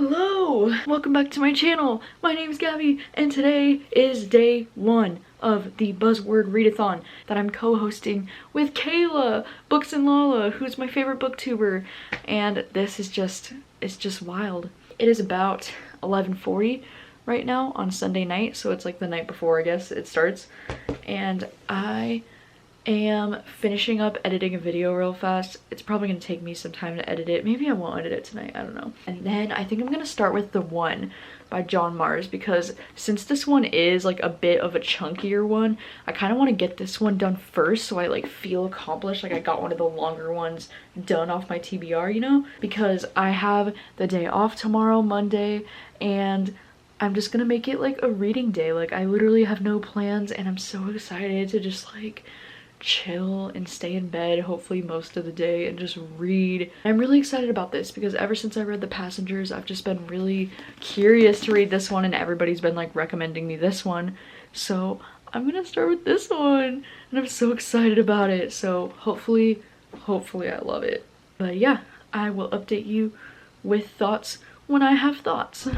Hello! Welcome back to my channel. My name is Gabby and today is day 1 of the Buzzword Read-a-thon that I'm co-hosting with Kayla, BooksandLala, who's my favorite booktuber. And this is it's just wild. It is about 11:40 right now on Sunday night, so it's like the night before, I guess, it starts. And I am finishing up editing a video real fast. It's probably gonna take me some time to edit it. Maybe I won't edit it tonight, I don't know. And then I think I'm gonna start with The One by John Mars, because since this one is like a bit of a chunkier one, I kind of want to get this one done first so I like feel accomplished, like I got one of the longer ones done off my TBR, you know? Because I have the day off tomorrow, Monday, and I'm just gonna make it like a reading day. Like I literally have no plans and I'm so excited to just like chill and stay in bed hopefully most of the day and just read. I'm really excited about this because ever since I read The Passengers, I've just been really curious to read this one, and everybody's been like recommending me this one, so I'm gonna start with this one and I'm so excited about it. So hopefully I love it. But yeah, I will update you with thoughts when I have thoughts.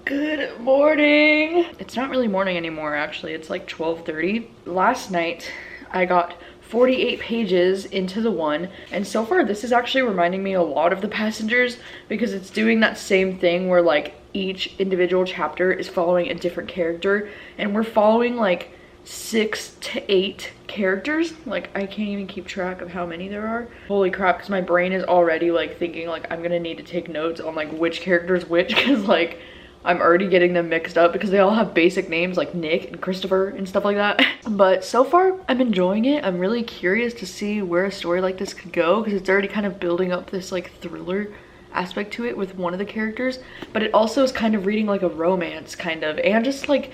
Good morning! It's not really morning anymore, actually. It's like 12:30. Last night, I got 48 pages into The One, and so far this is actually reminding me a lot of The Passengers because it's doing that same thing where like each individual chapter is following a different character, and we're following like 6 to 8 characters. Like I can't even keep track of how many there are. Holy crap, because my brain is already like thinking like I'm gonna need to take notes on like which character is which, because like I'm already getting them mixed up because they all have basic names like Nick and Christopher and stuff like that. But so far, I'm enjoying it. I'm really curious to see where a story like this could go because it's already kind of building up this like thriller aspect to it with one of the characters. But it also is kind of reading like a romance kind of, and just like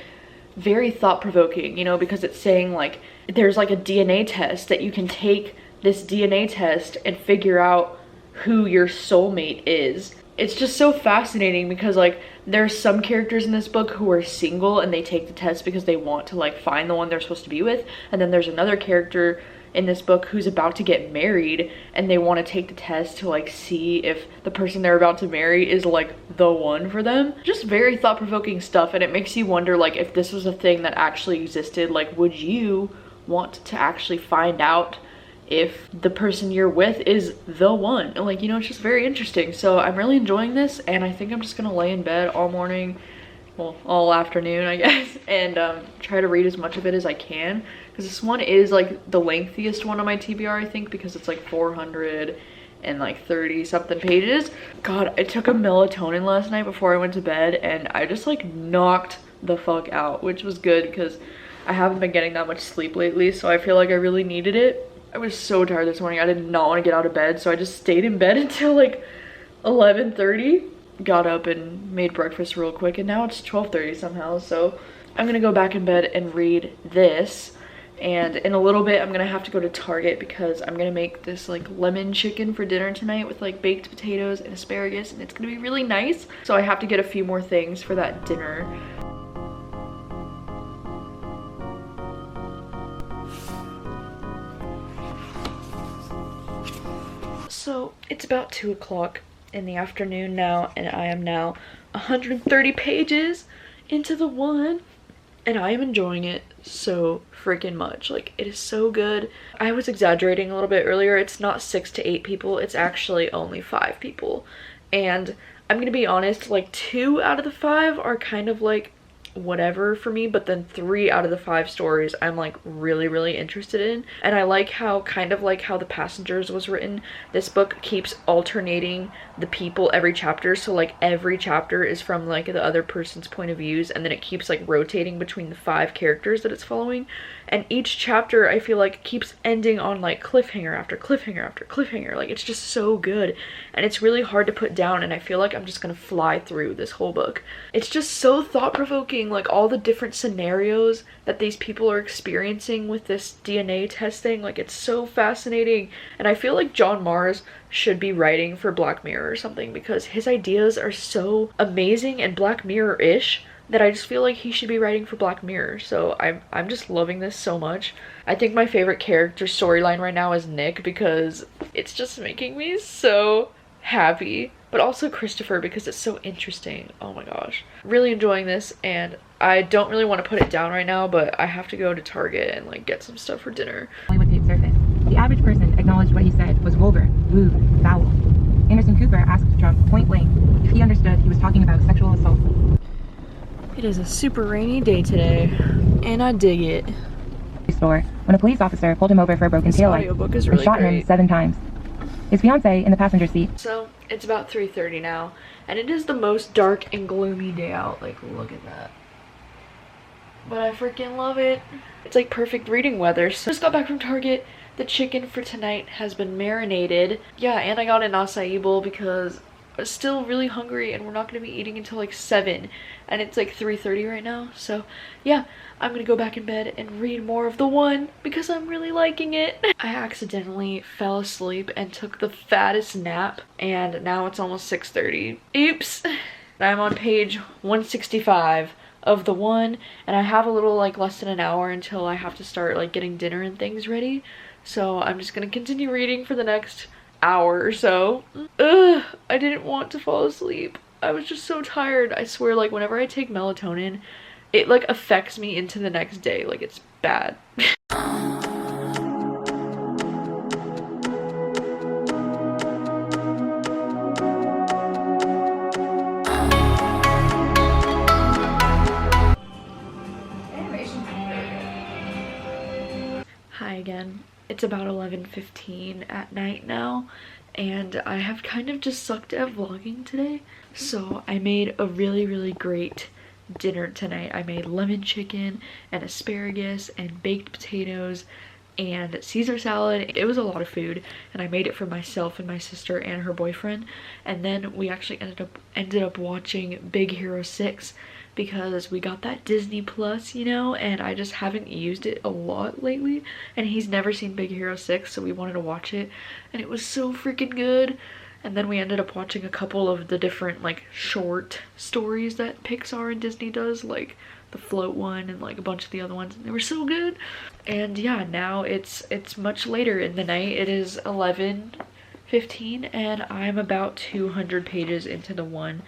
very thought-provoking, you know, because it's saying like there's like a DNA test that you can take this DNA test and figure out who your soulmate is. It's just so fascinating because like there's some characters in this book who are single and they take the test because they want to like find the one they're supposed to be with, and then there's another character in this book who's about to get married and they want to take the test to like see if the person they're about to marry is like the one for them. Just very thought-provoking stuff, and it makes you wonder like if this was a thing that actually existed, like would you want to actually find out if the person you're with is the one? And like, you know, it's just very interesting. So I'm really enjoying this, and I think I'm just gonna lay in bed all morning, well, all afternoon I guess, and try to read as much of it as I can, because this one is like the lengthiest one on my TBR, I think, because it's like 430 something pages. God, I took a melatonin last night before I went to bed and I just like knocked the fuck out, which was good because I haven't been getting that much sleep lately, so I feel like I really needed it. I was so tired this morning. I did not want to get out of bed, so I just stayed in bed until like 11:30. Got up and made breakfast real quick, and now it's 12:30 somehow. So I'm gonna go back in bed and read this, and in a little bit I'm gonna have to go to Target because I'm gonna make this like lemon chicken for dinner tonight with like baked potatoes and asparagus, and it's gonna be really nice. So I have to get a few more things for that dinner. So it's about 2 o'clock in the afternoon now, and I am now 130 pages into The One, and I am enjoying it so freaking much. Like, it is so good. I was exaggerating a little bit earlier. It's not 6 to 8 people, it's actually only 5 people. And I'm gonna be honest, like 2 out of the 5 are kind of like whatever for me, but then 3 out of the 5 stories I'm like really interested in. And I like how, kind of like how The Passengers was written, this book keeps alternating the people every chapter. So like every chapter is from like the other person's point of views, and then it keeps like rotating between the 5 characters that it's following. And each chapter I feel like keeps ending on like cliffhanger after cliffhanger after cliffhanger. Like it's just so good, and it's really hard to put down, and I feel like I'm just gonna fly through this whole book. It's just so thought-provoking, like all the different scenarios that these people are experiencing with this DNA testing. Like it's so fascinating, and I feel like John Mars should be writing for Black Mirror or something because his ideas are so amazing and Black Mirror-ish. that I just feel like he should be writing for Black Mirror. So I'm just loving this so much. I think my favorite character storyline right now is Nick, because it's just making me so happy. But also Christopher, because it's so interesting. Oh my gosh. Really enjoying this, and I don't really want to put it down right now, but I have to go to Target and like get some stuff for dinner. Hollywood tape surfaced. The average person acknowledged what he said was vulgar, lewd, foul. Anderson Cooper asked Trump point blank if he understood he was talking about sexual assault. It is a super rainy day today, and I dig it. Store when a police officer pulled him over for a broken taillight and shot him 7 times. His fiance in the passenger seat. So it's about 3:30 now, and it is the most dark and gloomy day out. Like, look at that. But I freaking love it. It's like perfect reading weather. So just got back from Target. The chicken for tonight has been marinated. Yeah, and I got an acai bowl because I was still really hungry, and we're not going to be eating until like 7, and it's like 3:30 right now. So yeah, I'm gonna go back in bed and read more of The One because I'm really liking it. I accidentally fell asleep and took the fattest nap, and now it's almost 6:30. Oops. I'm on page 165 of The One, and I have a little like less than an hour until I have to start like getting dinner and things ready. So I'm just gonna continue reading for the next hour or so. Ugh, I didn't want to fall asleep. I was just so tired. I swear, like whenever I take melatonin, it like affects me into the next day. Like, it's bad. Hi again. It's about 11:15 at night now, and I have kind of just sucked at vlogging today. So I made a really great dinner tonight. I made lemon chicken and asparagus and baked potatoes and Caesar salad. It was a lot of food, and I made it for myself and my sister and her boyfriend. And then we actually ended up watching Big Hero 6 because we got that Disney Plus, you know, and I just haven't used it a lot lately, and he's never seen Big Hero 6, so we wanted to watch it, and it was so freaking good. And then we ended up watching a couple of the different like short stories that Pixar and Disney does, like the Float one and like a bunch of the other ones, and they were so good. And yeah, now it's much later in the night. It is 11:15, and I'm about 200 pages into The One.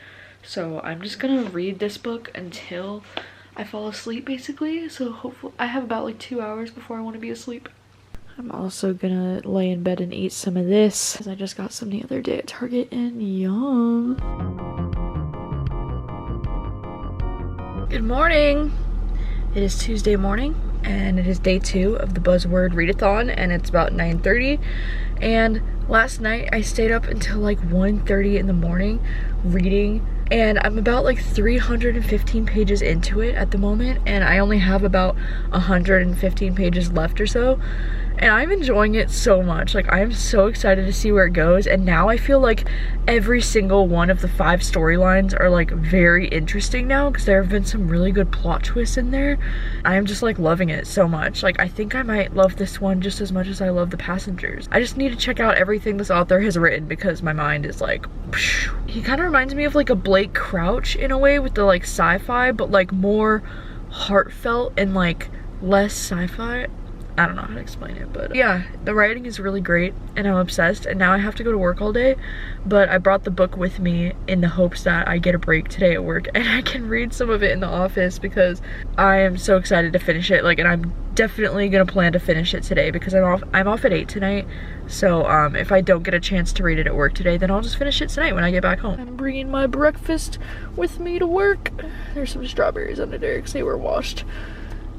So I'm just gonna read this book until I fall asleep, basically. So hopefully I have about like 2 hours before I want to be asleep. I'm also gonna lay in bed and eat some of this because I just got some the other day at Target, and yum. Good morning. It is Tuesday morning, and it is day 2 of the Buzzword Read-a-thon, and it's about 9:30. And last night I stayed up until like 1:30 in the morning reading, and I'm about like 315 pages into it at the moment, and I only have about 115 pages left or so. And I'm enjoying it so much. Like, I'm so excited to see where it goes, and now I feel like every single one of the 5 storylines are like very interesting now, because there have been some really good plot twists in there. I'm just like loving it so much. Like, I think I might love this one just as much as I love The Passengers. I just need to check out everything this author has written because my mind is like, phew. He kind of reminds me of like a Blake Crouch in a way, with the like sci-fi, but like more heartfelt and like less sci-fi. I don't know how to explain it, but yeah, the writing is really great, and I'm obsessed. And now I have to go to work all day, but I brought the book with me in the hopes that I get a break today at work and I can read some of it in the office, because I am so excited to finish it. Like, and I'm definitely gonna plan to finish it today because I'm off at 8 tonight. So if I don't get a chance to read it at work today, then I'll just finish it tonight when I get back home. I'm bringing my breakfast with me to work. There's some strawberries under there because they were washed.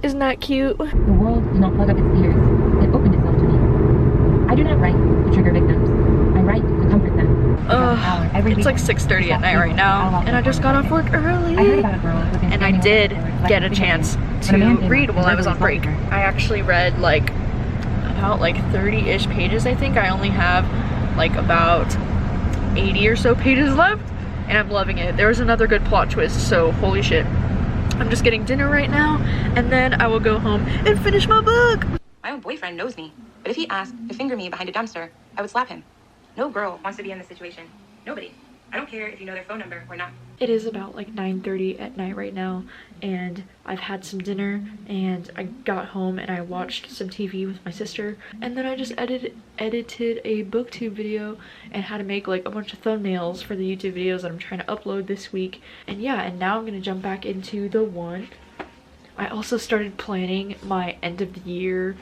Isn't that cute? The world did not plug up its ears. It opened itself to me. I do not write to trigger victims. I write to comfort them. It's like 6:30 at night right now, and I just got off work early. I heard about a girl and I did get a chance to read while I was on break. I actually read like about like 30-ish pages, I think. I only have like about 80 or so pages left, and I'm loving it. There was another good plot twist, so holy shit. I'm just getting dinner right now, and then I will go home and finish my book. My own boyfriend knows me, but if he asked to finger me behind a dumpster, I would slap him. No girl wants to be in this situation. Nobody. I don't care if you know their phone number or not. It is about like 9:30 at night right now, and I've had some dinner, and I got home and I watched some TV with my sister, and then I just edited a booktube video and had to make like a bunch of thumbnails for the YouTube videos that I'm trying to upload this week. And yeah, and now I'm gonna jump back into the one. I also started planning my end of the year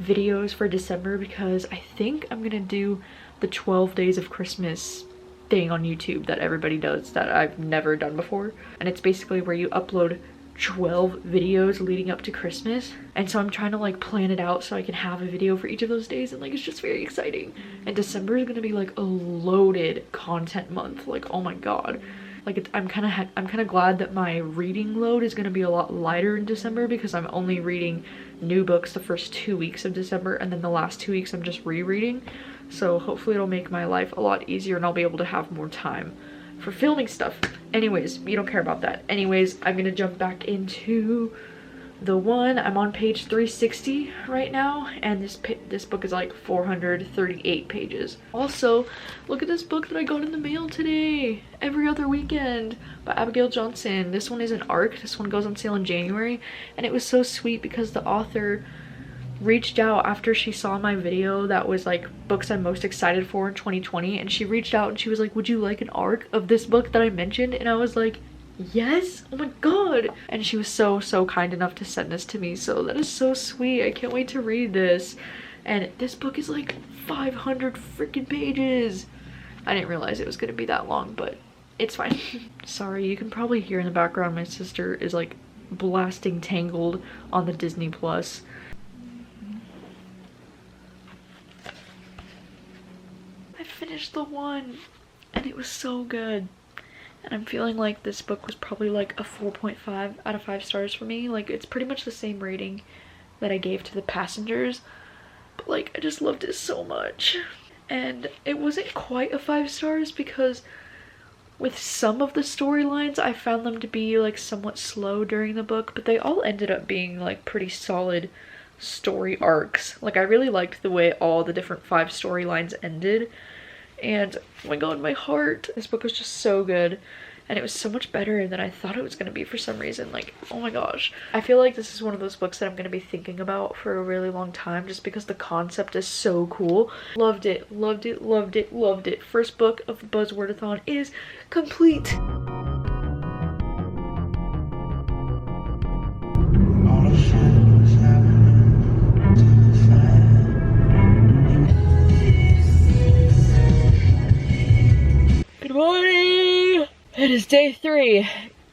videos for December because I think I'm gonna do the 12 days of Christmas thing on YouTube that everybody does that I've never done before. And it's basically where you upload 12 videos leading up to Christmas. And so I'm trying to like plan it out so I can have a video for each of those days, and like it's just very exciting. And December is gonna be like a loaded content month. Like, oh my god. Like I'm kind of glad that my reading load is going to be a lot lighter in December because I'm only reading new books the first 2 weeks of December, and then the last 2 weeks I'm just rereading. So hopefully it'll make my life a lot easier and I'll be able to have more time for filming stuff. Anyways, you don't care about that. Anyways, I'm going to jump back into the one. I'm on page 360 right now, and this book is like 438 pages. Also, look at this book that I got in the mail today, Every Other Weekend by Abigail Johnson. This one is an ARC. This one goes on sale in January, and it was so sweet because the author reached out after she saw my video that was like books I'm most excited for in 2020, and she reached out and she was like, would you like an ARC of this book that I mentioned? And I was like, yes, oh my god. And she was so kind enough to send this to me, so that is so sweet. I can't wait to read this. And this book is like 500 freaking pages. I didn't realize it was gonna be that long, but it's fine. Sorry, you can probably hear in the background my sister is like blasting Tangled on the Disney Plus. I finished the one and it was so good. And I'm feeling like this book was probably like a 4.5 out of 5 stars for me. Like, it's pretty much the same rating that I gave to The Passengers. But like, I just loved it so much. And it wasn't quite a 5 stars because with some of the storylines, I found them to be like somewhat slow during the book. But they all ended up being like pretty solid story arcs. Like, I really liked the way all the different 5 storylines ended. And oh my god, my heart. This book was just so good, and it was so much better than I thought it was going to be for some reason. Like, oh my gosh. I feel like this is one of those books that I'm going to be thinking about for a really long time just because the concept is so cool. Loved it, loved it, loved it, loved it. First book of the Buzzwordathon is complete. Good morning! It is day 3,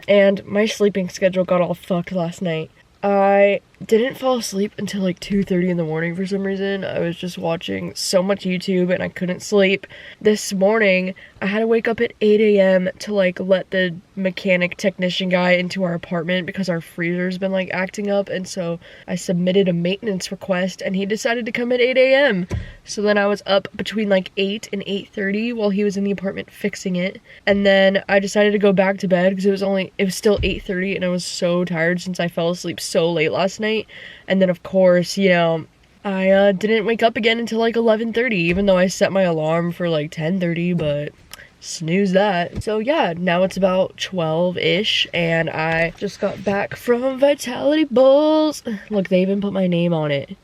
and my sleeping schedule got all fucked last night. I didn't fall asleep until like 2:30 in the morning for some reason. I was just watching so much YouTube and I couldn't sleep. This morning, I had to wake up at 8 a.m. to like let the mechanic technician guy into our apartment because our freezer's been like acting up, and so I submitted a maintenance request and he decided to come at 8 a.m. So then I was up between like 8 and 8:30 while he was in the apartment fixing it. And then I decided to go back to bed because it was still 8:30 and I was so tired since I fell asleep so late last night. And then of course, you know, I didn't wake up again until like 11:30, even though I set my alarm for like 10:30, but snooze that. So yeah, now it's about 12-ish and I just got back from Vitality Bowls. Look, they even put my name on it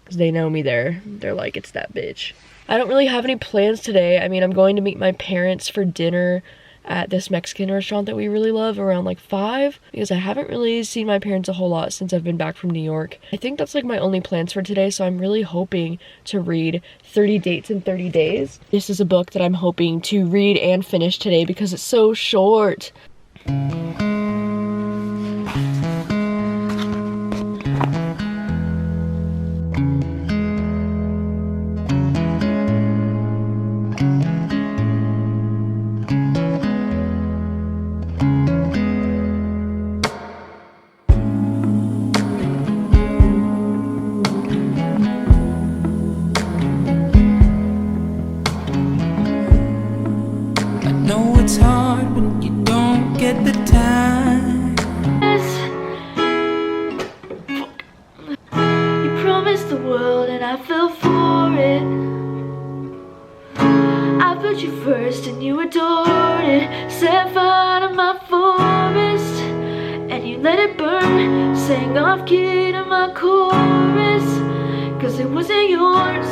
because they know me there. They're like, it's that bitch. I don't really have any plans today. I mean, I'm going to meet my parents for dinner at this Mexican restaurant that we really love around like 5, because I haven't really seen my parents a whole lot since I've been back from New York. I think that's like my only plans for today, so I'm really hoping to read 30 Dates in 30 Days. This is a book that I'm hoping to read and finish today because it's so short. It's hard when you don't get the time. You promised the world and I fell for it. I loved you first and you adored it. Set fire to my forest and you let it burn. Sang off key to my chorus, cause it wasn't yours.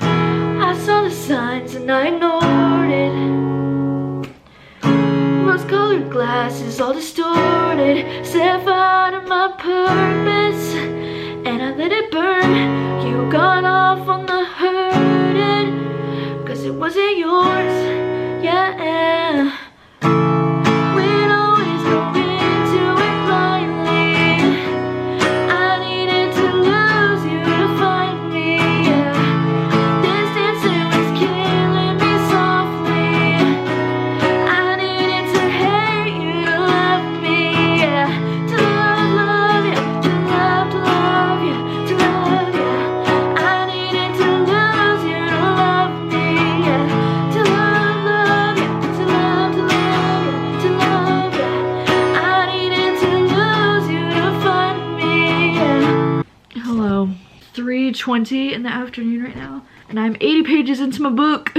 I saw the signs and I ignored it. Rose-colored glasses all distorted. Set fire to my purpose and I let it burn. You got off on the hurting, cause it wasn't yours. Yeah. We'd always go into it blindly. I needed to lose you to find me. Yeah. Distance, it was killing me softly. I needed to hate you to love me. Yeah. To love you, to love you, to love you. I needed to lose you to love me. Yeah. To love you, to love you, to love you. I needed to lose you to find me. Yeah. Hello. 3:20 in the afternoon right now, and I'm 80 pages into my book,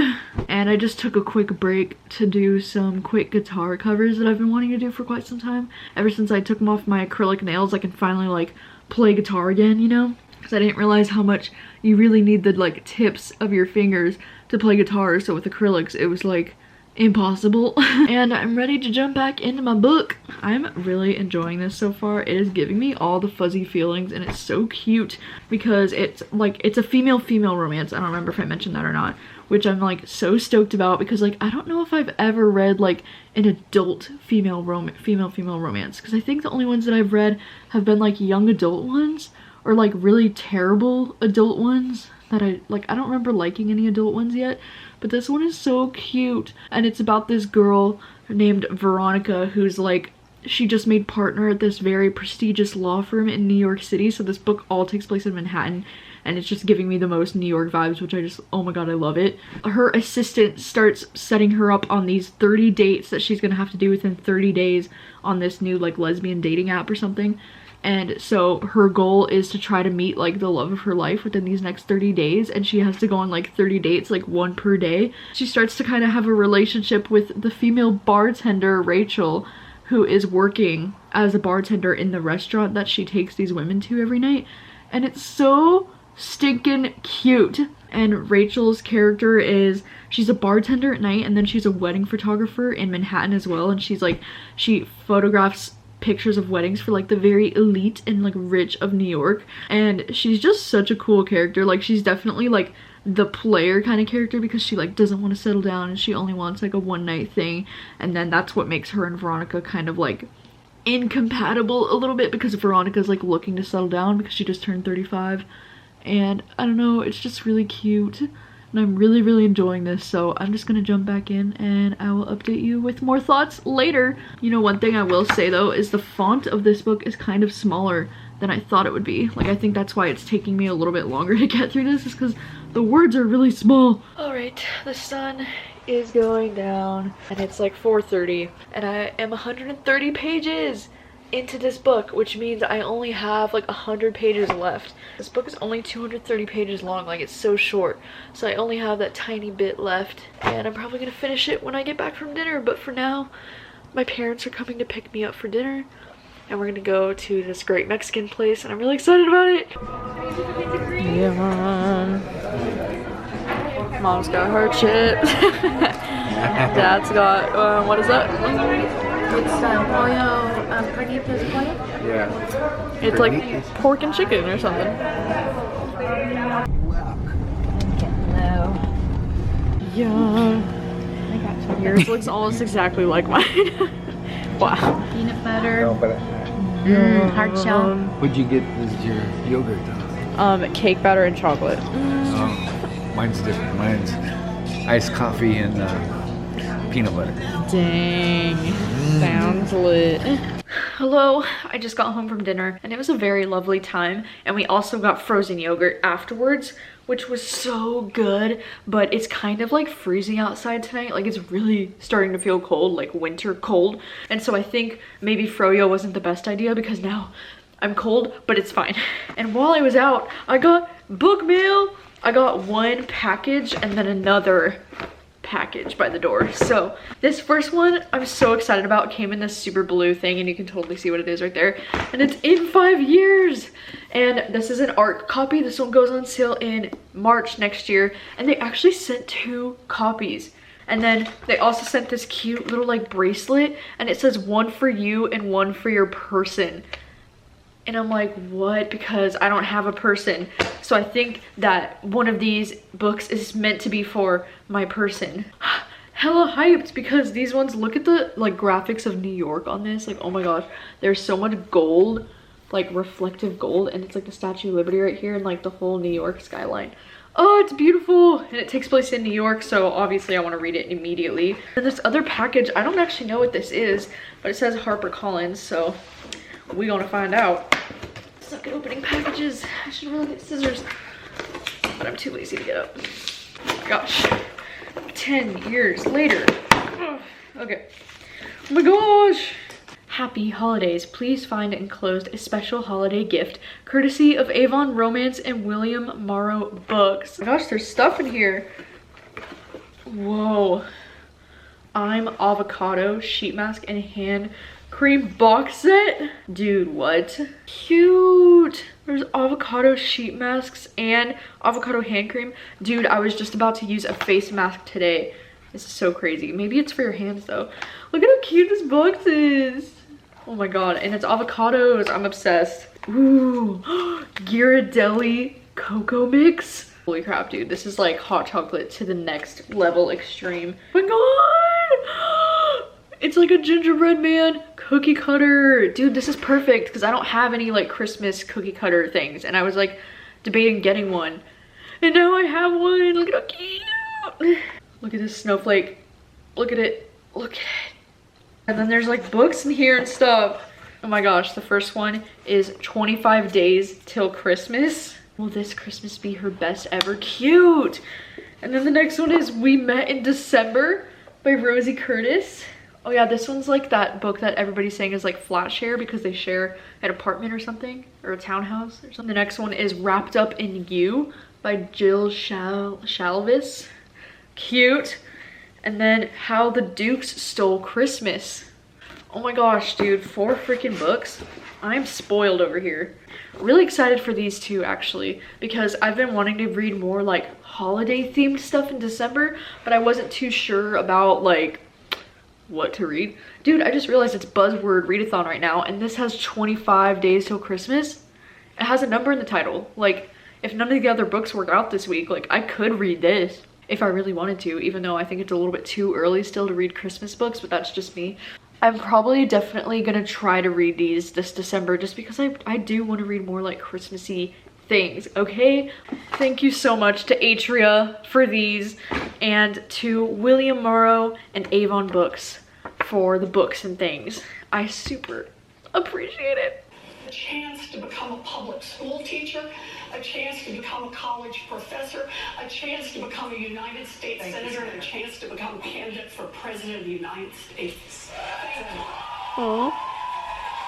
and I just took a quick break to do some quick guitar covers that I've been wanting to do for quite some time. Ever since I took them off my acrylic nails, I can finally like play guitar again, you know, because I didn't realize how much you really need the like tips of your fingers to play guitar. So with acrylics it was like impossible. And I'm ready to jump back into my book. I'm really enjoying this so far. It is giving me all the fuzzy feelings, and it's so cute because it's like, it's a female romance. I don't remember if I mentioned that or not, which I'm like so stoked about, because like I don't know if I've ever read like an adult female romance, because I think the only ones that I've read have been like young adult ones, or like really terrible adult ones that I don't remember liking any adult ones yet. But this one is so cute, and it's about this girl named Veronica who's like, she just made partner at this very prestigious law firm in New York City. So this book all takes place in Manhattan, and it's just giving me the most New York vibes, which I just, oh my god, I love it. Her assistant starts setting her up on these 30 dates that she's gonna have to do within 30 days on this new like lesbian dating app or something. And so her goal is to try to meet like the love of her life within these next 30 days, and she has to go on like 30 dates, like one per day. She starts to kind of have a relationship with the female bartender, Rachel, who is working as a bartender in the restaurant that she takes these women to every night. And it's so stinking cute. And Rachel's character is, she's a bartender at night, and then she's a wedding photographer in Manhattan as well. And she's like, she photographs pictures of weddings for like the very elite and like rich of New York. And she's just such a cool character. Like, she's definitely like the player kind of character, because she like doesn't want to settle down and she only wants like a one night thing. And then that's what makes her and Veronica kind of like incompatible a little bit, because Veronica's like looking to settle down because she just turned 35. And I don't know, it's just really cute. And I'm really enjoying this, so I'm just gonna jump back in and I will update you with more thoughts later. You know, one thing I will say though is the font of this book is kind of smaller than I thought it would be. Like, I think that's why it's taking me a little bit longer to get through this, is because the words are really small. Alright, the sun is going down and it's like 4:30, and I am 130 pages into this book, which means I only have like 100 pages left. This book is only 230 pages long, like it's so short. So I only have that tiny bit left, and I'm probably gonna finish it when I get back from dinner. But for now, my parents are coming to pick me up for dinner, and we're gonna go to this great Mexican place, and I'm really excited about it. Yeah, Mom's got her chips. Dad's got, what is that? It's pollo, carnitas pollo? Yeah. It's like pork and chicken or something. Yeah. I got some Yours looks almost exactly like mine. Wow. peanut butter, No, but hard shell. what'd you get as your yogurt? Cake batter and chocolate. Mine's different. Mine's iced coffee and peanut butter. Dang. Sounds lit. Hello, I just got home from dinner and it was a very lovely time, and we also got frozen yogurt afterwards, which was so good. But it's kind of like freezing outside tonight. Like, it's really starting to feel cold, like winter cold. And so I think maybe froyo wasn't the best idea, because now I'm cold, but it's fine. And while I was out, I got book mail I got one package and then another package by the door. So this first one I'm so excited about. It came in this super blue thing and you can totally see what it is right there. And it's in 5 years. And this is an art copy. This one goes on sale in March next year. And they actually sent 2 copies. And then they also sent this cute little like bracelet and it says one for you and one for your person. And I'm like, what? Because I don't have a person. So I think that one of these books is meant to be for my person. Hella hyped because these ones, look at the like graphics of New York on this. Like, oh my gosh, there's so much gold, like reflective gold. And it's like the Statue of Liberty right here and like the whole New York skyline. Oh, it's beautiful. And it takes place in New York, so obviously I want to read it immediately. And this other package, I don't actually know what this is, but it says HarperCollins, so we're gonna find out. Suck at opening packages. I should really get scissors, but I'm too lazy to get up. Oh my gosh. 10 years later. Ugh. Okay. Oh my gosh. Happy holidays. Please find enclosed a special holiday gift courtesy of Avon Romance and William Morrow Books. Oh my gosh, there's stuff in here. Whoa. I'm Avocado sheet mask and hand cream box set. Dude, what? Cute. There's avocado sheet masks and avocado hand cream. Dude, I was just about to use a face mask today. This is so crazy. Maybe it's for your hands though. Look at how cute this box is. Oh my god, and it's avocados. I'm obsessed. Ooh, Ghirardelli cocoa mix. Holy crap, dude. This is like hot chocolate to the next level extreme. Oh my god! It's like a gingerbread man cookie cutter. Dude, this is perfect because I don't have any like Christmas cookie cutter things. And I was like debating getting one. And now I have one. Look at how cute. Look at this snowflake. Look at it. Look at it. And then there's like books in here and stuff. Oh my gosh, the first one is 25 Days Till Christmas. Will this Christmas be her best ever? Cute. And then the next one is We Met in December by Rosie Curtis. Oh yeah, this one's like that book that everybody's saying is like flat share because they share an apartment or something, or a townhouse or something. The next one is Wrapped Up in You by Jill Shalvis. Cute. And then How the Dukes Stole Christmas. Oh my gosh, dude, 4 freaking books. I'm spoiled over here. Really excited for these 2 actually, because I've been wanting to read more like holiday themed stuff in December, but I wasn't too sure about like what to read. Dude, I just realized it's Buzzword Read-a-thon right now, and this has 25 Days Till Christmas. It has a number in the title. Like, if none of the other books work out this week, like I could read this if I really wanted to, even though I think it's a little bit too early still to read Christmas books, but that's just me. I'm probably definitely gonna try to read these this December just because I do want to read more like Christmassy things, okay? Thank you so much to Atria for these and to William Morrow and Avon Books for the books and things. I super appreciate it. A chance to become a public school teacher, a chance to become a college professor, a chance to become a United States Senator, and a chance to become a candidate for President of the United States. Aww.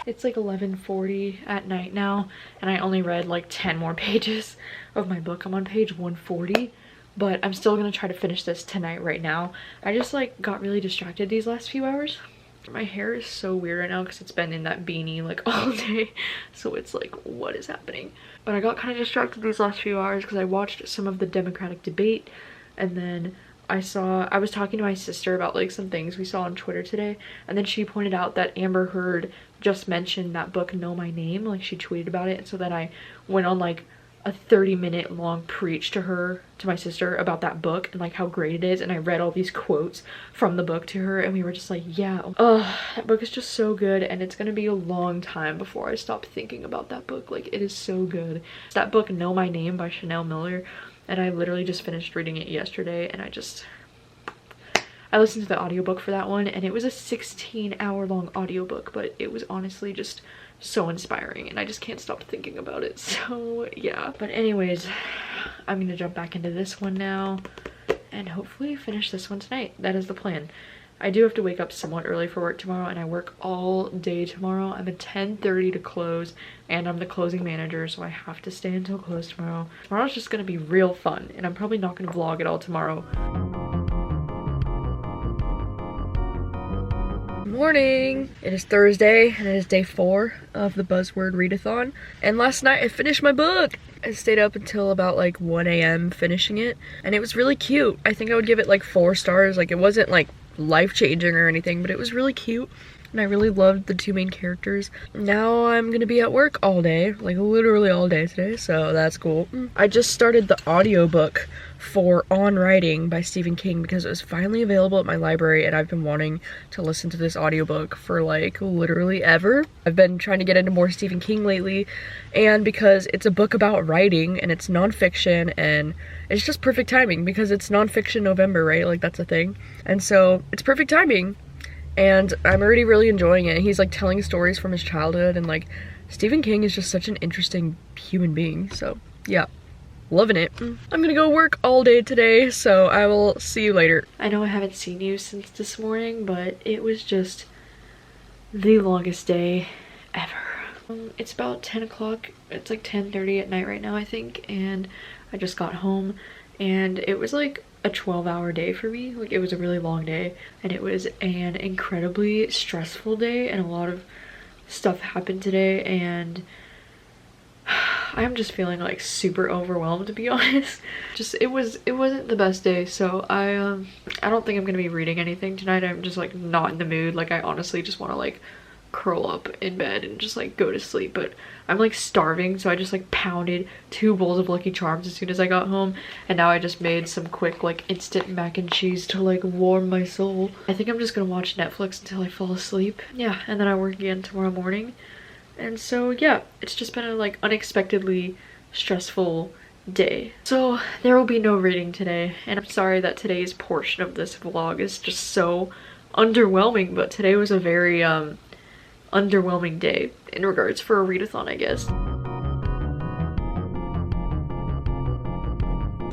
It's like 11:40 at night now, and I only read like 10 more pages of my book. I'm on page 140, but I'm still gonna try to finish this tonight right now. I just like got really distracted these last few hours. My hair is so weird right now because it's been in that beanie like all day, so it's like, what is happening? But I got kind of distracted these last few hours because I watched some of the Democratic debate, and then I was talking to my sister about like some things we saw on Twitter today, and then she pointed out that Amber Heard just mentioned that book Know My Name, like she tweeted about it, and so then I went on like a 30-minute long preach to my sister about that book and like how great it is, and I read all these quotes from the book to her, and we were just like, yeah, oh, that book is just so good, and it's gonna be a long time before I stop thinking about that book. Like, it is so good. That book Know My Name by Chanel Miller, and I literally just finished reading it yesterday, and I listened to the audiobook for that one, and it was a 16-hour long audiobook, but it was honestly just so inspiring, and I just can't stop thinking about it. So yeah, but anyways, I'm gonna jump back into this one now and hopefully finish this one tonight. That is the plan. I do have to wake up somewhat early for work tomorrow, and I work all day tomorrow. I'm at 10:30 to close, and I'm the closing manager, so I have to stay until close tomorrow. Tomorrow's just gonna be real fun, and I'm probably not gonna vlog at all tomorrow. Morning! It is Thursday, and it is day 4 of the Buzzword Read-a-thon. And last night I finished my book! I stayed up until about like 1 a.m. finishing it, and it was really cute. I think I would give it like 4 stars. Like, it wasn't like life-changing or anything, but it was really cute. And I really loved the 2 main characters. Now I'm gonna be at work all day, like literally all day today, so that's cool. I just started the audiobook for On Writing by Stephen King because it was finally available at my library, and I've been wanting to listen to this audiobook for like literally ever. I've been trying to get into more Stephen King lately, and because it's a book about writing and it's nonfiction, and it's just perfect timing because it's nonfiction November, right? Like, that's a thing. And so it's perfect timing. And I'm already really enjoying it. He's like telling stories from his childhood, and like Stephen King is just such an interesting human being. So yeah, loving it. I'm gonna go work all day today, so I will see you later. I know I haven't seen you since this morning, but it was just the longest day ever. It's about 10 o'clock. It's like 10:30 at night right now, I think, and I just got home, and it was like a 12-hour day for me. Like, it was a really long day, and it was an incredibly stressful day, and a lot of stuff happened today, and I'm just feeling like super overwhelmed, to be honest. It wasn't the best day, so I don't think I'm gonna be reading anything tonight. I'm just like not in the mood. Like, I honestly just want to like curl up in bed and just like go to sleep, but I'm like starving, so I just like pounded 2 bowls of Lucky Charms as soon as I got home, and now I just made some quick like instant mac and cheese to like warm my soul. I think I'm just gonna watch Netflix until I fall asleep. Yeah, and then I work again tomorrow morning. And so yeah, it's just been a like unexpectedly stressful day. So there will be no reading today, and I'm sorry that today's portion of this vlog is just so underwhelming, but today was a very underwhelming day in regards for a read-a-thon, I guess.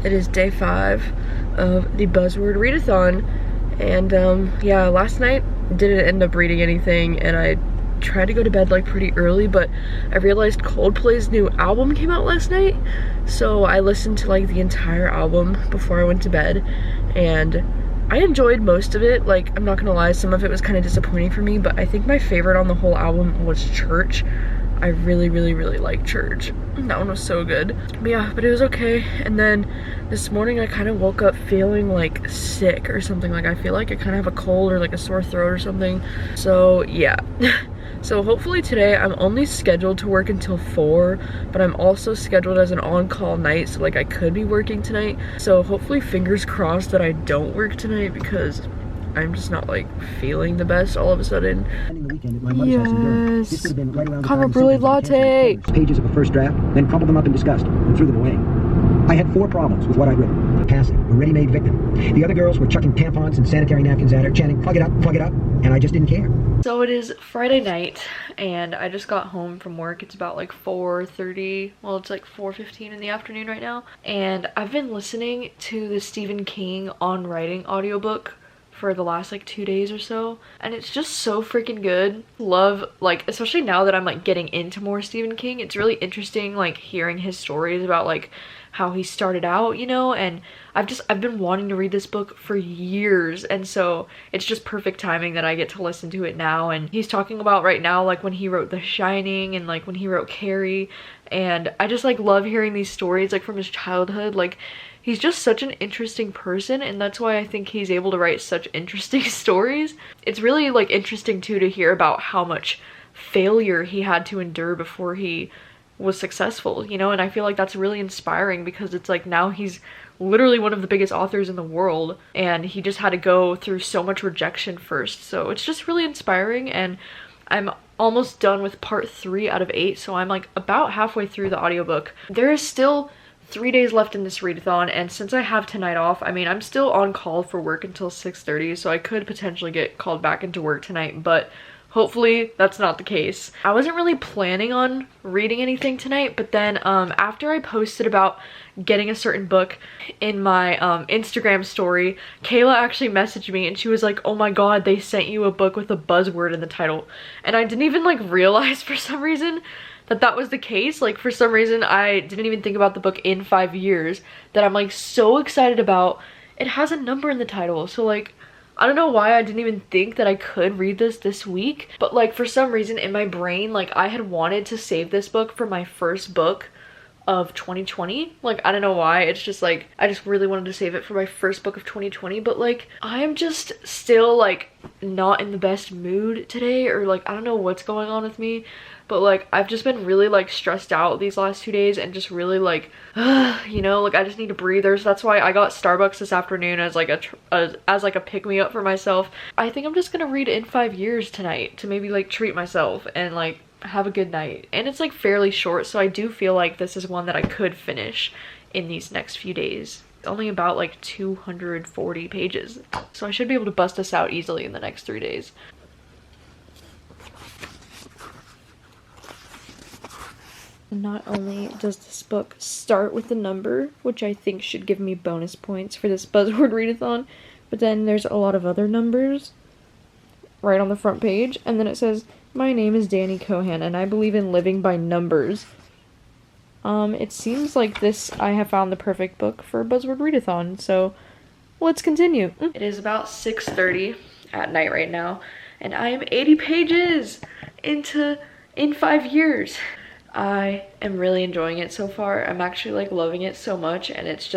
It is day 5 of the Buzzword Read-a-thon, and yeah, last night didn't end up reading anything, and I tried to go to bed like pretty early, but I realized Coldplay's new album came out last night, so I listened to like the entire album before I went to bed, and I enjoyed most of it. Like, I'm not gonna lie, some of it was kind of disappointing for me, but I think my favorite on the whole album was Church. I really liked Church. That one was so good. But yeah, but it was okay. And then this morning I kind of woke up feeling like sick or something. Like, I feel like I kind of have a cold or like a sore throat or something. So yeah. So hopefully today I'm only scheduled to work until 4, but I'm also scheduled as an on-call night, so like I could be working tonight. So hopefully fingers crossed that I don't work tonight, because I'm just not like feeling the best all of a sudden. Yes, caramel brulee latte. Pages of a first draft, then crumpled them up in disgust and threw them away. I had 4 problems with what I'd written. Passive, a ready-made victim. The other girls were chucking tampons and sanitary napkins at her, chanting, plug it up, and I just didn't care. So it is Friday night, and I just got home from work. It's about like 4:30, well, it's like 4:15 in the afternoon right now, and I've been listening to the Stephen King On Writing audiobook for the last like 2 days or so, and it's just so freaking good. Love, like, especially now that I'm like getting into more Stephen King, it's really interesting like hearing his stories about like how he started out, you know, and I've been wanting to read this book for years, and so it's just perfect timing that I get to listen to it now. And he's talking about right now like when he wrote The Shining and like when he wrote Carrie, and I just like love hearing these stories like from his childhood. Like, he's just such an interesting person, and that's why I think he's able to write such interesting stories. It's really like interesting too to hear about how much failure he had to endure before he was successful, you know, and I feel like that's really inspiring, because it's like now he's literally one of the biggest authors in the world, and he just had to go through so much rejection first. So it's just really inspiring, and I'm almost done with part 3 out of 8, so I'm like about halfway through the audiobook. There is still 3 days left in this read-a-thon, and since I have tonight off, I mean, I'm still on call for work until 6:30, so I could potentially get called back into work tonight, but Hopefully that's not the case. I wasn't really planning on reading anything tonight, but then after I posted about getting a certain book in my Instagram story, Kayla actually messaged me and she was like, oh my god, they sent you a book with a buzzword in the title. And I didn't even like realize for some reason that was the case. Like for some reason I didn't even think about the book In 5 Years that I'm like so excited about. It has a number in the title, so like I don't know why I didn't even think that I could read this week, but like for some reason in my brain, like I had wanted to save this book for my first book of 2020. Like I don't know why, it's just like I just really wanted to save it for my first book of 2020, but like I am just still like not in the best mood today, or like I don't know what's going on with me, but like I've just been really like stressed out these last 2 days and just really like you know, like I just need a breather. So that's why I got Starbucks this afternoon as like a pick-me-up for myself. I think I'm just gonna read In 5 Years tonight to maybe like treat myself and like have a good night. And it's like fairly short, so I do feel like this is one that I could finish in these next few days. It's only about like 240 pages, so I should be able to bust this out easily in the next 3 days. Not only does this book start with a number, which I think should give me bonus points for this Buzzword Read-a-thon, but then there's a lot of other numbers right on the front page, and then it says, my name is Danny Cohan, and I believe in living by numbers. It seems like this, I have found the perfect book for Buzzword Read-a-thon, so let's continue. It is about 6:30 at night right now, and I am 80 pages into In 5 Years. I am really enjoying it so far. I'm actually like loving it so much, and it's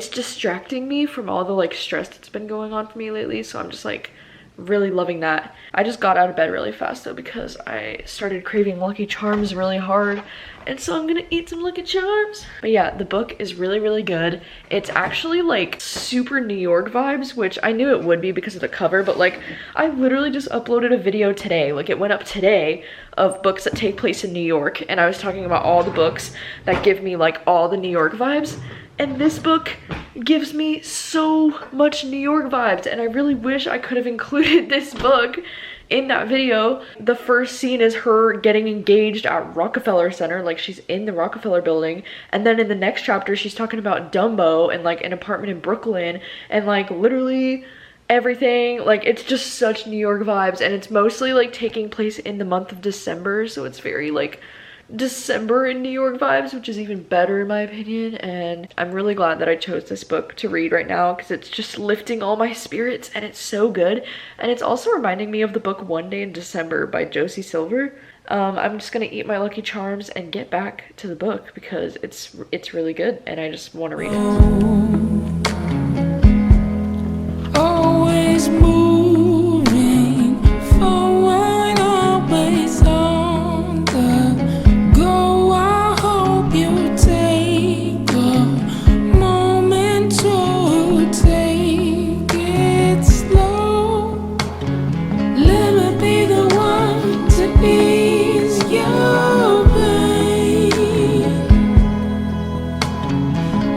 distracting me from all the like stress that's been going on for me lately, so I'm just like really loving that. I just got out of bed really fast though because I started craving Lucky Charms really hard, and so I'm gonna eat some Lucky Charms. But yeah, the book is really good. It's actually like super New York vibes, which I knew it would be because of the cover, but like I literally just uploaded a video today, like it went up today, of books that take place in New York, and I was talking about all the books that give me like all the New York vibes. And this book gives me so much New York vibes, and I really wish I could have included this book in that video. The first scene is her getting engaged at Rockefeller Center, like she's in the Rockefeller building, and then in the next chapter she's talking about Dumbo and like an apartment in Brooklyn and like literally everything. Like it's just such New York vibes, and it's mostly like taking place in the month of December, so it's very like December in New York vibes, which is even better in my opinion. And I'm really glad that I chose this book to read right now because it's just lifting all my spirits, and it's so good. And it's also reminding me of the book One Day in December by Josie Silver. I'm just gonna eat my Lucky Charms and get back to the book because it's really good and I just want to read it. Always moving forward, always on the go. I hope you take a moment to take it slow. Let me be the one to ease your pain.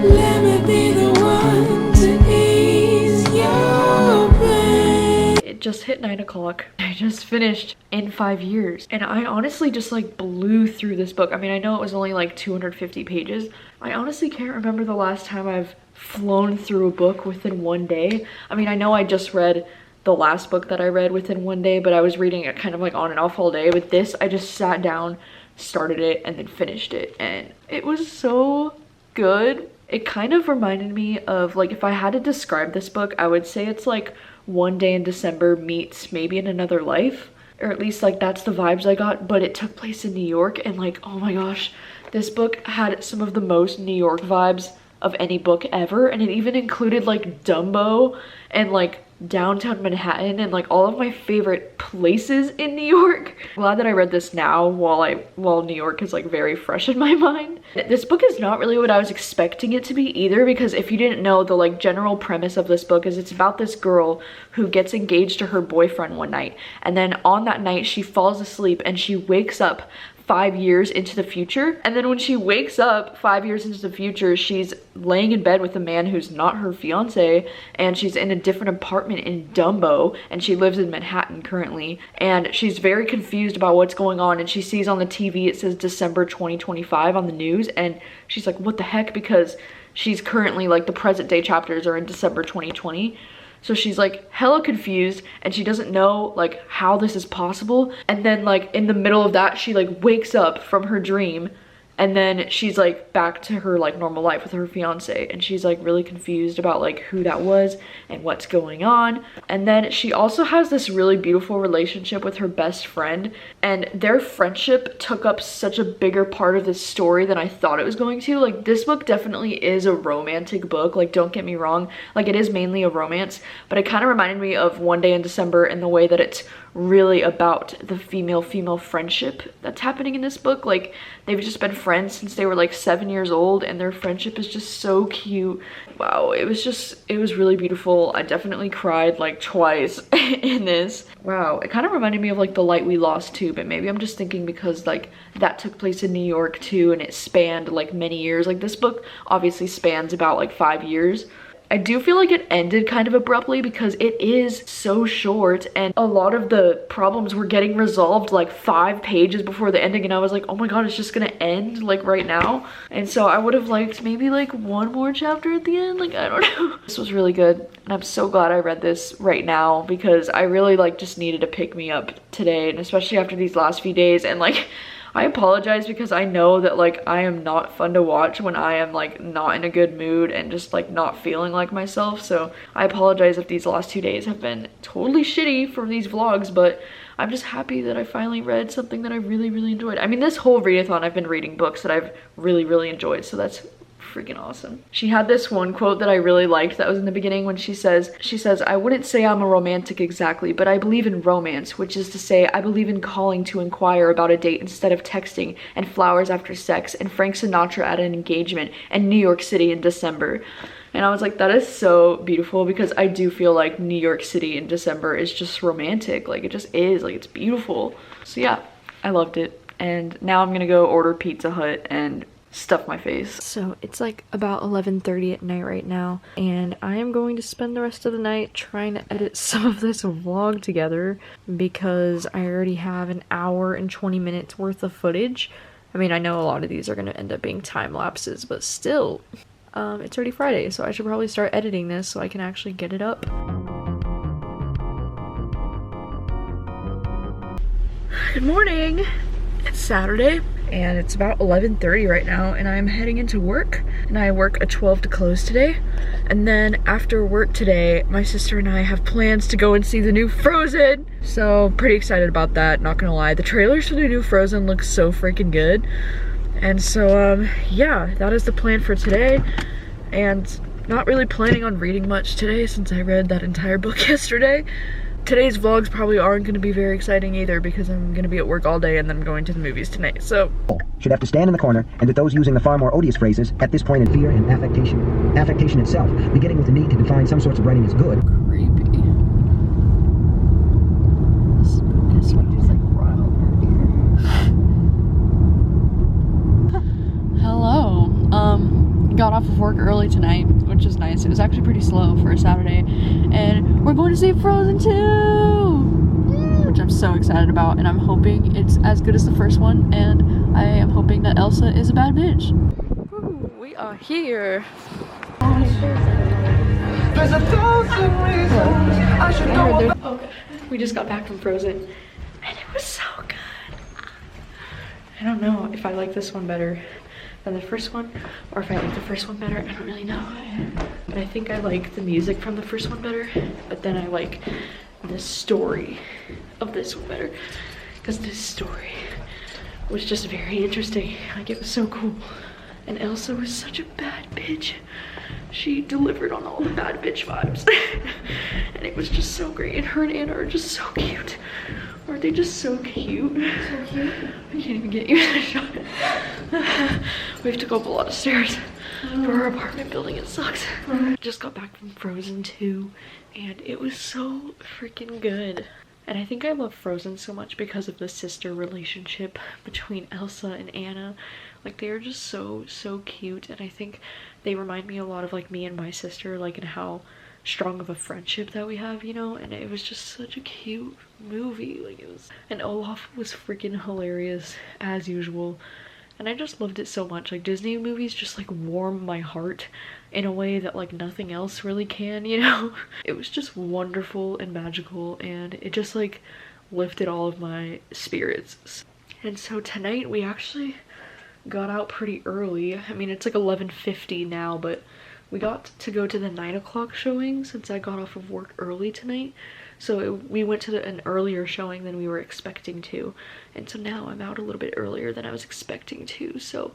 Let me be the one to ease your pain. It just hit 9 o'clock. I just finished In 5 Years, and I honestly just like blew through this book. I mean, I know it was only like 250 pages. I honestly can't remember the last time I've flown through a book within one day. I mean, I know I just read the last book that I read within one day, but I was reading it kind of like on and off all day. With this, I just sat down, started it, and then finished it, and it was so good. It kind of reminded me of, like, if I had to describe this book, I would say it's like One Day in December meets Maybe in Another Life, or at least like that's the vibes I got, but it took place in New York, and like, oh my gosh, this book had some of the most New York vibes of any book ever, and it even included like Dumbo and like downtown Manhattan and like all of my favorite places in New York. Glad that I read this now while New York is like very fresh in my mind. This book is not really what I was expecting it to be either, because if you didn't know, the like general premise of this book is it's about this girl who gets engaged to her boyfriend one night, and then on that night she falls asleep and she wakes up 5 years into the future. And then when she wakes up 5 years into the future, she's laying in bed with a man who's not her fiance, and she's in a different apartment in Dumbo, and she lives in Manhattan currently, and she's very confused about what's going on, and she sees on the TV it says December 2025 on the news, and she's like, what the heck, because she's currently like the present day chapters are in December 2020. So she's like hella confused, and she doesn't know like how this is possible. And then like in the middle of that, she like wakes up from her dream, and then she's like back to her like normal life with her fiance, and she's like really confused about like who that was and what's going on. And then she also has this really beautiful relationship with her best friend, and their friendship took up such a bigger part of this story than I thought it was going to. Like, this book definitely is a romantic book, like don't get me wrong, like it is mainly a romance, but it kind of reminded me of One Day in December in the way that it's really about the female friendship that's happening in this book. Like, they've just been friends since they were like 7 years old, and their friendship is just so cute. Wow, it was really beautiful. I definitely cried like twice in this. Wow, it kind of reminded me of like The Light We Lost too, but maybe I'm just thinking because like that took place in New York too, and it spanned like many years. Like, this book obviously spans about like 5 years. I do feel like it ended kind of abruptly because it is so short, and a lot of the problems were getting resolved like 5 pages before the ending, and I was like, oh my god, it's just gonna end like right now. And so I would have liked maybe like one more chapter at the end, like I don't know. This was really good, and I'm so glad I read this right now because I really like just needed to pick me up today, and especially after these last few days. And like, I apologize because I know that like I am not fun to watch when I am like not in a good mood and just like not feeling like myself. So I apologize if these last 2 days have been totally shitty for these vlogs, but I'm just happy that I finally read something that I really enjoyed. I mean, this whole readathon I've been reading books that I've really enjoyed, so that's freaking awesome. She had this one quote that I really liked that was in the beginning when she says, I wouldn't say I'm a romantic exactly, but I believe in romance, which is to say I believe in calling to inquire about a date instead of texting, and flowers after sex, and Frank Sinatra at an engagement, and New York City in December. And I was like, that is so beautiful, because I do feel like New York City in December is just romantic. Like, it just is, like, it's beautiful. So yeah, I loved it. And now I'm gonna go order Pizza Hut and stuff my face. So it's like about 11:30 at night right now, and I am going to spend the rest of the night trying to edit some of this vlog together because I already have an hour and 20 minutes worth of footage. I mean, I know a lot of these are going to end up being time lapses, but still, it's already Friday, so I should probably start editing this so I can actually get it up. Good morning! It's Saturday, and it's about 11:30 right now, and I'm heading into work, and I work a 12 to close today. And then after work today, my sister and I have plans to go and see the new Frozen, so pretty excited about that, not gonna lie. The trailers for the new Frozen look so freaking good, and so yeah, that is the plan for today. And not really planning on reading much today since I read that entire book yesterday. Today's vlogs probably aren't going to be very exciting either because I'm going to be at work all day and then I'm going to the movies tonight, so. Should have to stand in the corner, and that those using the far more odious phrases at this point in fear and affectation. Affectation itself, beginning with the need to define some sorts of writing as good. Creepy. This one is like right over here. Hello. Got off of work early tonight, which is nice. It was actually pretty slow for a Saturday, and we're going to see Frozen 2, which I'm so excited about, and I'm hoping it's as good as the first one, and I am hoping that Elsa is a bad bitch. Woo, we are here. There's 1,000 reasons I should know. Okay, we just got back from Frozen, and it was so good. I don't know if I like this one better than the first one, or if I like the first one better. I don't really know, but I think I like the music from the first one better, but then I like the story of this one better, because this story was just very interesting. Like, it was so cool, and Elsa was such a bad bitch. She delivered on all the bad bitch vibes. And it was just so great, and her and Anna are just so cute. Aren't they just so cute? So cute. I can't even get you in a shot. We have to go up a lot of stairs for our apartment building. It sucks. Just got back from Frozen 2, and it was so freaking good. And I think I love Frozen so much because of the sister relationship between Elsa and Anna. Like, they are just so cute, and I think they remind me a lot of like me and my sister, like, and how strong of a friendship that we have, you know. And it was just such a cute movie. Like, it was, and Olaf was freaking hilarious as usual, and I just loved it so much. Like, Disney movies just like warm my heart in a way that like nothing else really can, you know. It was just wonderful and magical, and it just like lifted all of my spirits. And so tonight we actually got out pretty early. I mean, it's like 11:50 now, but we got to go to the 9 o'clock showing since I got off of work early tonight. So we went to an earlier showing than we were expecting to, and so now I'm out a little bit earlier than I was expecting to. So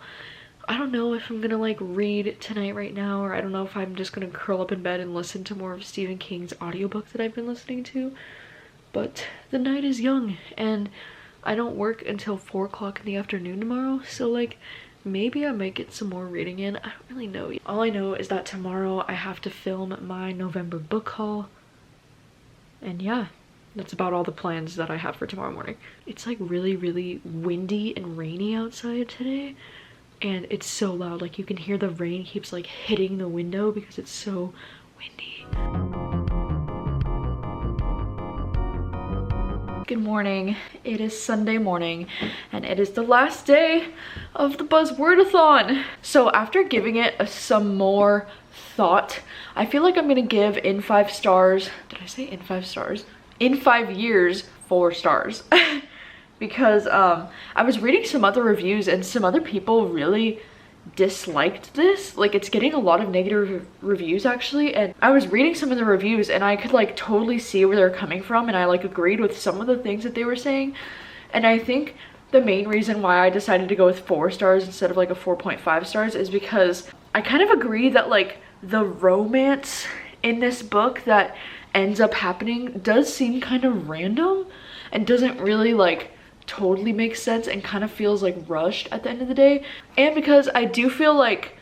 I don't know if I'm gonna like read tonight right now, or I don't know if I'm just gonna curl up in bed and listen to more of Stephen King's audiobook that I've been listening to. But the night is young, and I don't work until 4 o'clock in the afternoon tomorrow, so like maybe I might get some more reading in. I don't really know. All I know is that tomorrow I have to film my November book haul, and yeah, that's about all the plans that I have for tomorrow morning. It's like really windy and rainy outside today, and it's so loud. Like, you can hear the rain keeps like hitting the window because it's so windy. Good morning. It is Sunday morning, and it is the last day of the Buzzwordathon. So after giving it some more thought, I feel like I'm gonna give In 5 Stars, did I say In 5 Stars? In 5 Years 4 stars. Because I was reading some other reviews, and some other people really disliked this. Like, it's getting a lot of negative reviews actually, and I was reading some of the reviews and I could like totally see where they're coming from, and I like agreed with some of the things that they were saying. And I think the main reason why I decided to go with 4 stars instead of like a 4.5 stars is because I kind of agree that like the romance in this book that ends up happening does seem kind of random and doesn't really like totally makes sense, and kind of feels like rushed at the end of the day. And because I do feel like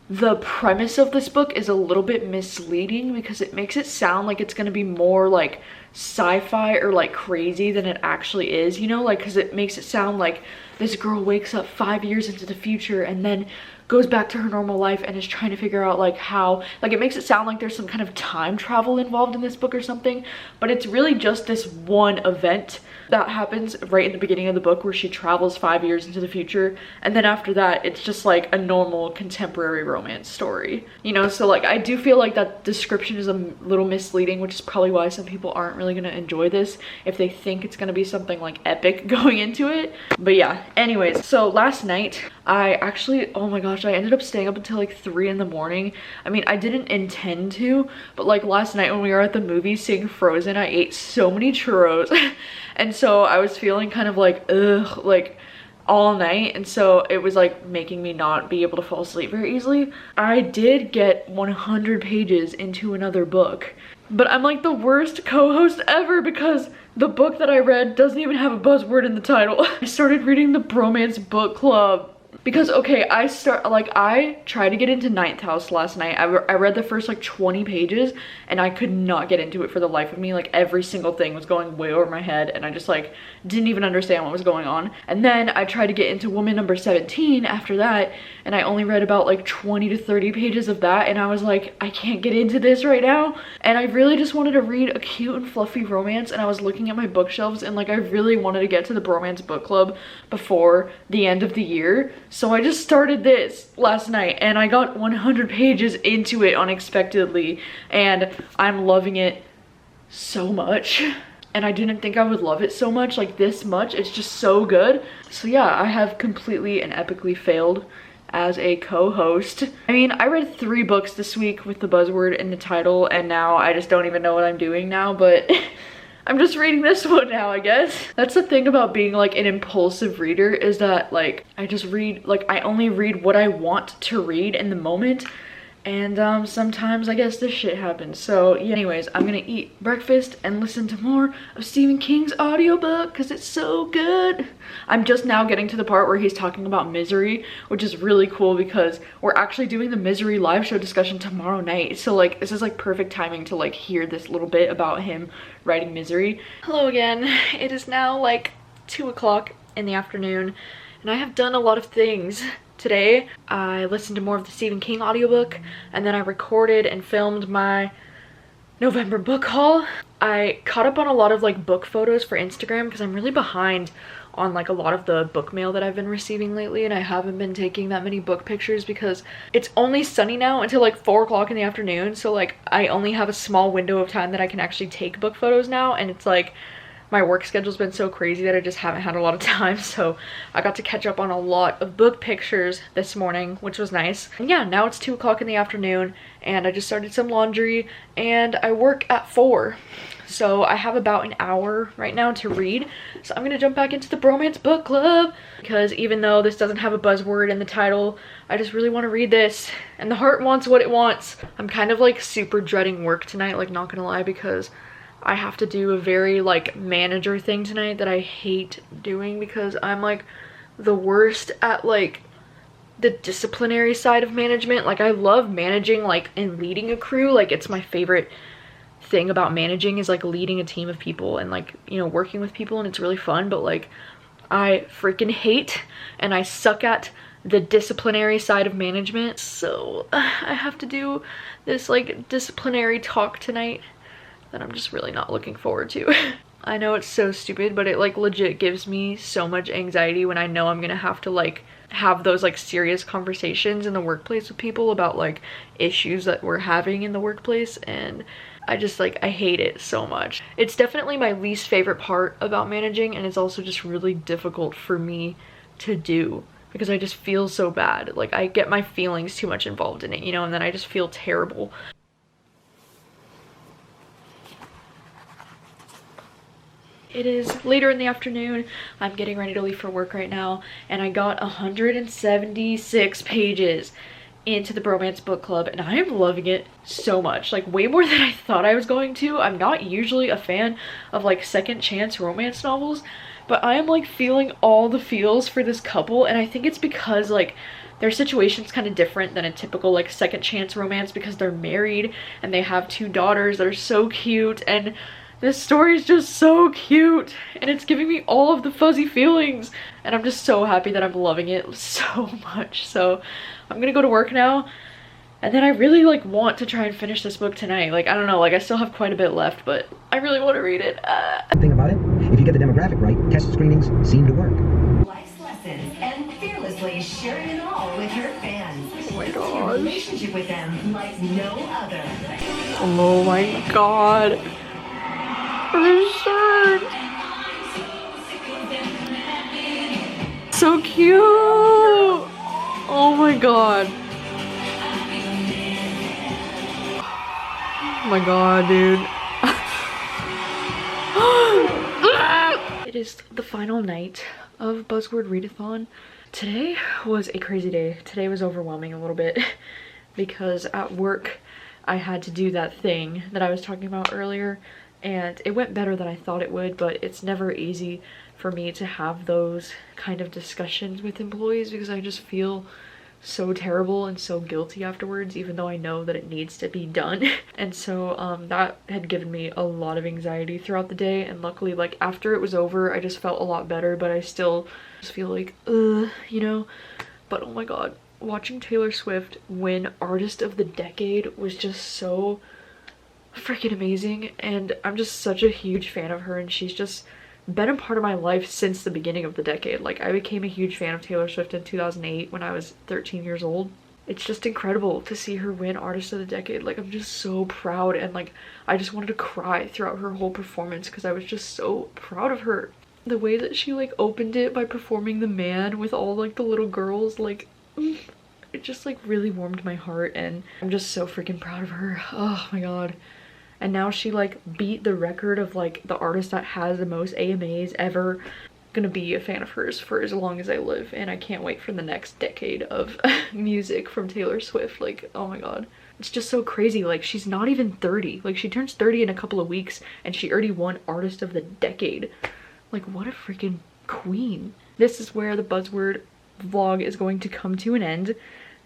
the premise of this book is a little bit misleading, because it makes it sound like it's going to be more like sci-fi or like crazy than it actually is, you know, like, because it makes it sound like this girl wakes up 5 years into the future and then goes back to her normal life and is trying to figure out like how, like, it makes it sound like there's some kind of time travel involved in this book or something, but it's really just this one event that happens right in the beginning of the book where she travels 5 years into the future, and then after that it's just like a normal contemporary romance story, you know. So like I do feel like that description is a little misleading, which is probably why some people aren't really gonna enjoy this if they think it's gonna be something like epic going into it. But yeah, anyways, so last night I actually, oh my gosh, I ended up staying up until like 3 in the morning. I mean, I didn't intend to, but like last night when we were at the movies seeing Frozen, I ate so many churros and so I was feeling kind of like ugh, like all night, and so it was like making me not be able to fall asleep very easily. I did get 100 pages into another book, but I'm like the worst co-host ever because the book that I read doesn't even have a buzzword in the title. I started reading the Bromance Book Club because, okay, I tried to get into Ninth House last night. I read the first like 20 pages and I could not get into it for the life of me. Like, every single thing was going way over my head and I just like didn't even understand what was going on. And then I tried to get into Woman Number 17 after that, and I only read about like 20 to 30 pages of that, and I was like, I can't get into this right now. And I really just wanted to read a cute and fluffy romance, and I was looking at my bookshelves and like I really wanted to get to the Bromance Book Club before the end of the year. So I just started this last night and I got 100 pages into it unexpectedly, and I'm loving it so much. And I didn't think I would love it so much, like this much. It's just so good. So yeah, I have completely and epically failed as a co-host. I mean, I read 3 books this week with the buzzword in the title, and now I just don't even know what I'm doing now, but I'm just reading this one now, I guess. That's the thing about being like an impulsive reader, is that like I just read, like I only read what I want to read in the moment. And sometimes I guess this shit happens. So yeah, anyways, I'm gonna eat breakfast and listen to more of Stephen King's audiobook because it's so good. I'm just now getting to the part where he's talking about Misery, which is really cool because we're actually doing the Misery live show discussion tomorrow night. So like this is like perfect timing to like hear this little bit about him writing Misery. Hello again. It is now like 2 o'clock in the afternoon and I have done a lot of things. Today, I listened to more of the Stephen King audiobook, and then I recorded and filmed my November book haul. I caught up on a lot of like book photos for Instagram because I'm really behind on like a lot of the book mail that I've been receiving lately, and I haven't been taking that many book pictures because it's only sunny now until like 4 o'clock in the afternoon. So like I only have a small window of time that I can actually take book photos now, and it's like my work schedule's been so crazy that I just haven't had a lot of time, so I got to catch up on a lot of book pictures this morning, which was nice. And yeah, now it's 2 o'clock in the afternoon and I just started some laundry and I work at 4. So I have about an hour right now to read. So I'm gonna jump back into the Bromance Book Club because even though this doesn't have a buzzword in the title, I just really want to read this and the heart wants what it wants. I'm kind of like super dreading work tonight, like not gonna lie, because I have to do a very like manager thing tonight that I hate doing because I'm like the worst at like the disciplinary side of management. Like I love managing like and leading a crew. Like it's my favorite thing about managing is like leading a team of people and like, you know, working with people, and it's really fun. But like I freaking hate and I suck at the disciplinary side of management. So I have to do this like disciplinary talk tonight that I'm just really not looking forward to. I know it's so stupid, but it like legit gives me so much anxiety when I know I'm gonna have to like have those like serious conversations in the workplace with people about like issues that we're having in the workplace, and I just like I hate it so much. It's definitely my least favorite part about managing, and it's also just really difficult for me to do because I just feel so bad. Like I get my feelings too much involved in it, you know, and then I just feel terrible. It is later in the afternoon. I'm getting ready to leave for work right now, and I got 176 pages into the Bromance Book Club, and I am loving it so much. Like way more than I thought I was going to. I'm not usually a fan of like second chance romance novels, but I am like feeling all the feels for this couple, and I think it's because like their situation's kind of different than a typical like second chance romance because they're married and they have 2 daughters that are so cute, and this story is just so cute and it's giving me all of the fuzzy feelings, and I'm just so happy that I'm loving it so much. So I'm gonna go to work now, and then I really like want to try and finish this book tonight. Like I don't know, like I still have quite a bit left, but I really want to read it. Thing about it, if you get the demographic right, test screenings seem to work. Life's lessons and fearlessly sharing it all with your fans. Oh my Build your gosh. relationship with them like no other. Oh my god. Richard. So cute. Oh my god. Oh my god, dude. It is the final night of Buzzword Read-a-thon. Today was a crazy day. Today was overwhelming a little bit because at work I had to do that thing that I was talking about earlier, and it went better than I thought it would, but it's never easy for me to have those kind of discussions with employees because I just feel so terrible and so guilty afterwards, even though I know that it needs to be done. And so that had given me a lot of anxiety throughout the day, and luckily like after it was over I just felt a lot better, but I still just feel like you know. But oh my god, watching Taylor Swift win Artist of the Decade was just so freaking amazing, and I'm just such a huge fan of her, and she's just been a part of my life since the beginning of the decade. Like I became a huge fan of Taylor Swift in 2008 when I was 13 years old. It's just incredible to see her win Artist of the Decade. Like I'm just so proud, and like I just wanted to cry throughout her whole performance because I was just so proud of her. The way that she like opened it by performing The Man with all like the little girls, like it just like really warmed my heart, and I'm just so freaking proud of her. Oh my god. And now she like beat the record of like the artist that has the most AMAs ever. gonna be a fan of hers for as long as I live, and I can't wait for the next decade of music from Taylor Swift. Like, oh my god. It's just so crazy. Like, she's not even 30. Like, she turns 30 in a couple of weeks and she already won Artist of the Decade. Like, what a freaking queen. This is where the Buzzword vlog is going to come to an end.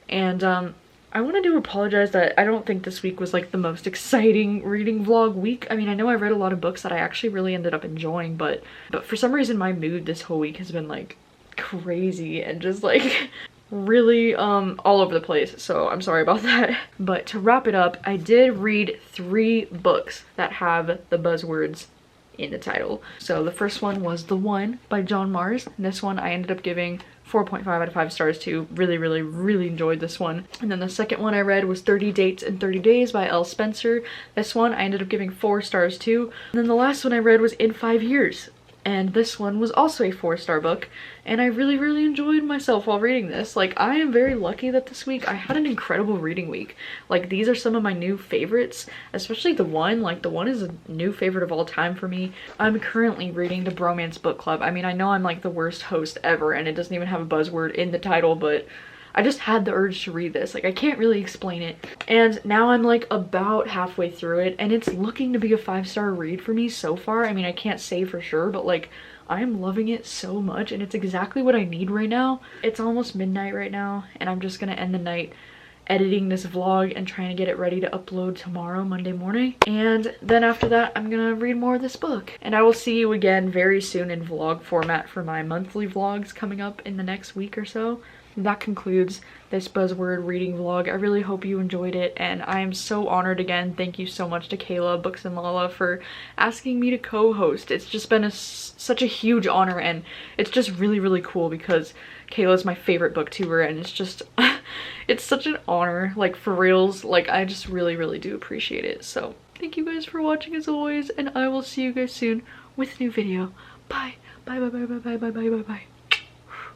And I wanted to apologize that I don't think this week was like the most exciting reading vlog week. I mean, I know I read a lot of books that I actually really ended up enjoying, but for some reason my mood this whole week has been like crazy and just like really all over the place, so I'm sorry about that. But to wrap it up, I did read 3 books that have the buzzwords in the title. So the first one was The One by John Mars, and this one I ended up giving 4.5 out of 5 stars to. Really enjoyed this one. And then the second one I read was 30 Dates in 30 Days by Elle Spencer. This one I ended up giving 4 stars to. And then the last one I read was In 5 Years, and this one was also a 4-star book, and I really enjoyed myself while reading this. Like, I am very lucky that this week I had an incredible reading week. Like, these are some of my new favorites, especially The One. Like, The One is a new favorite of all time for me. I'm currently reading the Bromance Book Club. I mean, I know I'm like the worst host ever and it doesn't even have a buzzword in the title, but I just had the urge to read this. Like, I can't really explain it. And now I'm like about halfway through it, and it's looking to be a 5-star read for me so far. I mean, I can't say for sure, but like, I am loving it so much, and it's exactly what I need right now. It's almost midnight right now, and I'm just gonna end the night editing this vlog and trying to get it ready to upload tomorrow, Monday morning. And then after that, I'm gonna read more of this book. And I will see you again very soon in vlog format for my monthly vlogs coming up in the next week or so. That concludes this buzzword reading vlog. I really hope you enjoyed it, and I am so honored again. Thank you so much to Kayla, BooksandLala, for asking me to co-host. It's just been such a huge honor, and it's just really cool because Kayla's my favorite booktuber, and it's just it's such an honor, like, for reals. Like, I just really do appreciate it. So thank you guys for watching as always, and I will see you guys soon with a new video. Bye. Bye.